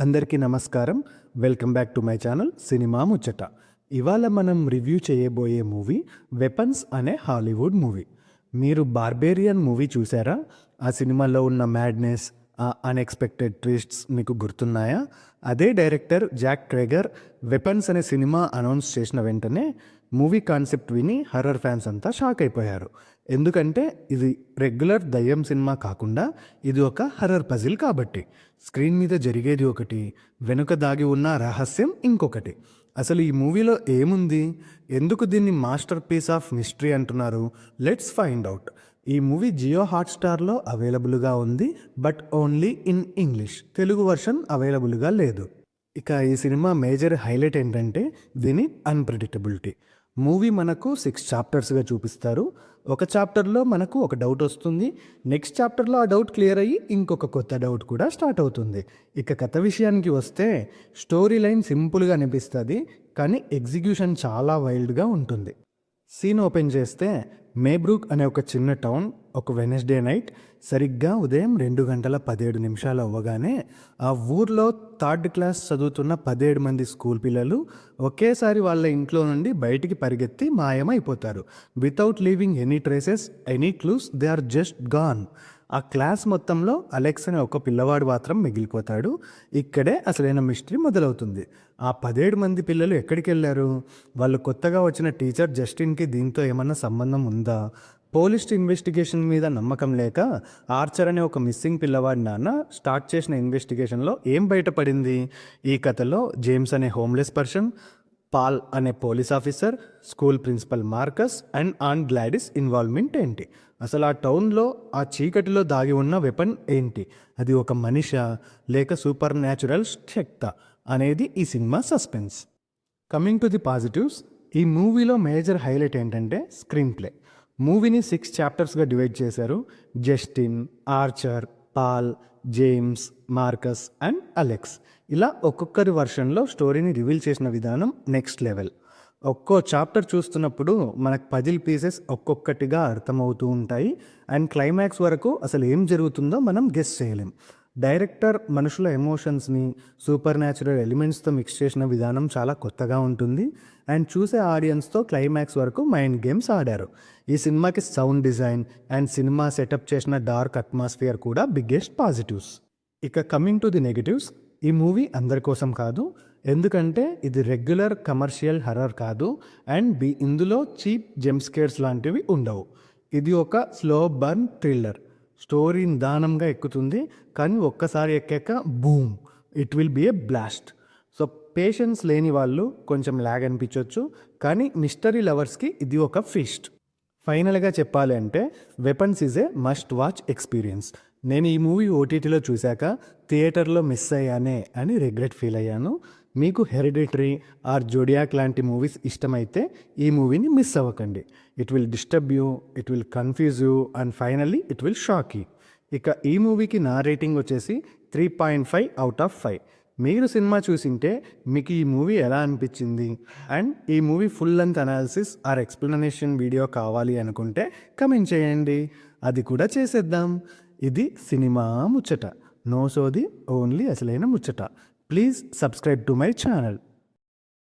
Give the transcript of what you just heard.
అందరికీ నమస్కారం. Welcome back to my channel cinema ముచ్చట. ఇవాళ మనం రివ్యూ చేయబోయే మూవీ వెపన్స్ అనే హాలీవుడ్ మూవీ. మీరు బార్బేరియన్ మూవీ చూసారా? ఆ సినిమాలో ఉన్న మ్యాడ్నెస్, ఆ అన్ఎక్స్పెక్టెడ్ ట్విస్ట్స్ మీకు గుర్తున్నాయా? అదే డైరెక్టర్ జాక్ క్రేగర్ వెపన్స్ అనే సినిమా అనౌన్స్ చేసిన వెంటనే మూవీ కాన్సెప్ట్ విని హర్రర్ ఫ్యాన్స్ అంతా షాక్ అయిపోయారు. ఎందుకంటే ఇది రెగ్యులర్ దయ్యం సినిమా కాకుండా ఇది ఒక హర్రర్ పజిల్ కాబట్టి. స్క్రీన్ మీద జరిగేది ఒకటి, వెనుక దాగి ఉన్న రహస్యం ఇంకొకటి. అసలు ఈ మూవీలో ఏముంది? ఎందుకు దీన్ని మాస్టర్ పీస్ ఆఫ్ మిస్టరీ అంటున్నారు? Let's find out. ఈ మూవీ జియో హాట్స్టార్లో అవైలబుల్గా ఉంది, but only in English. Telugu version అవైలబుల్గా లేదు. ఇక ఈ సినిమా మేజర్ హైలైట్ ఏంటంటే దీని అన్ప్రెడిక్టబిలిటీ. మూవీ మనకు 6 చాప్టర్స్గా చూపిస్తారు. ఒక చాప్టర్లో మనకు ఒక డౌట్ వస్తుంది, నెక్స్ట్ చాప్టర్లో ఆ డౌట్ క్లియర్ అయ్యి ఇంకొక కొత్త డౌట్ కూడా స్టార్ట్ అవుతుంది. ఇక కథ విషయానికి వస్తే స్టోరీ లైన్ సింపుల్గా అనిపిస్తుంది, కానీ ఎగ్జిక్యూషన్ చాలా వైల్డ్గా ఉంటుంది. సీన్ ఓపెన్ చేస్తే మేబ్రూక్ అనే ఒక చిన్న టౌన్. ఒక వెనస్డే నైట్ సరిగ్గా ఉదయం 2:17 అవ్వగానే ఆ ఊర్లో 3rd క్లాస్ చదువుతున్న 17 మంది స్కూల్ పిల్లలు ఒకేసారి వాళ్ళ ఇంట్లో నుండి బయటికి పరిగెత్తి మాయమైపోతారు. Without leaving any traces, any clues, they are just gone. ఆ క్లాస్ మొత్తంలో అలెక్స్ అనే ఒక పిల్లవాడు మాత్రం మిగిలిపోతాడు. ఇక్కడే అసలైన మిస్టరీ మొదలవుతుంది. ఆ 17 మంది పిల్లలు ఎక్కడికి వెళ్ళారు? వాళ్ళు కొత్తగా వచ్చిన టీచర్ జస్టిన్కి దీంతో ఏమన్నా సంబంధం ఉందా? పోలీస్ ఇన్వెస్టిగేషన్ మీద నమ్మకం లేక ఆర్చర్ అనే ఒక మిస్సింగ్ పిల్లవాడి నాన్న స్టార్ట్ చేసిన ఇన్వెస్టిగేషన్లో ఏం బయటపడింది? ఈ కథలో జేమ్స్ అనే హోమ్లెస్ పర్సన్, పాల్ అనే police officer, school principal Marcus and Ann Gladys involvement ఏంటి? అసలు ఆ టౌన్లో ఆ చీకటిలో దాగి ఉన్న వెపన్ ఏంటి? అది ఒక మనిషా లేక సూపర్ న్యాచురల్ శక్తా అనేది ఈ cinema suspense. Coming to the positives, ఈ మూవీలో మేజర్ హైలైట్ ఏంటంటే స్క్రీన్ ప్లే. మూవీని 6 చాప్టర్స్గా డివైడ్ చేశారు. Justin, Archer, Paul, James, Marcus and Alex, ఇలా ఒక్కొక్కరి వర్షన్లో స్టోరీని రివీల్ చేసిన విధానం నెక్స్ట్ లెవెల్. ఒక్కో చాప్టర్ చూస్తున్నప్పుడు మనకు పజిల్ పీసెస్ ఒక్కొక్కటిగా అర్థమవుతూ ఉంటాయి, అండ్ క్లైమాక్స్ వరకు అసలు ఏం జరుగుతుందో మనం గెస్ చేయలేం. డైరెక్టర్ మనుషుల ఎమోషన్స్ని సూపర్ న్యాచురల్ ఎలిమెంట్స్తో మిక్స్ చేసిన విధానం చాలా కొత్తగా ఉంటుంది, అండ్ చూసే ఆడియన్స్తో క్లైమాక్స్ వరకు మైండ్ గేమ్స్ ఆడారు. ఈ సినిమాకి sound design and cinema setup చేసిన డార్క్ అట్మాస్ఫియర్ కూడా బిగ్గెస్ట్ పాజిటివ్స్. ఇక కమింగ్ టు ది నెగిటివ్స్, ఈ మూవీ అందరి కోసం కాదు. ఎందుకంటే ఇది రెగ్యులర్ కమర్షియల్ హర్రర్ కాదు, అండ్ ఇందులో చీప్ జంప్స్కేర్స్ లాంటివి ఉండవు. ఇది ఒక స్లో బర్న్ థ్రిల్లర్. స్టోరీ నిదానంగా ఎక్కుతుంది, కానీ ఒక్కసారి ఎక్కాక boom, it will be a blast. So patience లేని వాళ్ళు కొంచెం ల్యాగ్ అనిపించవచ్చు, కానీ మిస్టరీ లవర్స్కి ఇది ఒక ఫీస్ట్. ఫైనల్గా చెప్పాలి అంటే weapons is a must watch experience. నేను ఈ మూవీ ఓటీటీలో చూశాక థియేటర్లో మిస్ అయ్యానే అని రిగ్రెట్ ఫీల్ అయ్యాను. మీకు హెరిడిటరీ ఆర్ జోడియాక్ లాంటి మూవీస్ ఇష్టమైతే ఈ మూవీని మిస్ అవ్వకండి. It will disturb you, it will confuse you and finally it will shock you. ఇక ఈ మూవీకి నా రేటింగ్ వచ్చేసి 3.5/5. మీరు సినిమా చూసింటే మీకు ఈ మూవీ ఎలా అనిపించింది? అండ్ ఈ movie full length analysis or explanation video కావాలి అనుకుంటే కమెంట్ చేయండి, అది కూడా చేసేద్దాం. ఇది సినిమా ముచ్చట, నో సోది, ఓన్లీ అసలైన ముచ్చట. Please subscribe to my channel.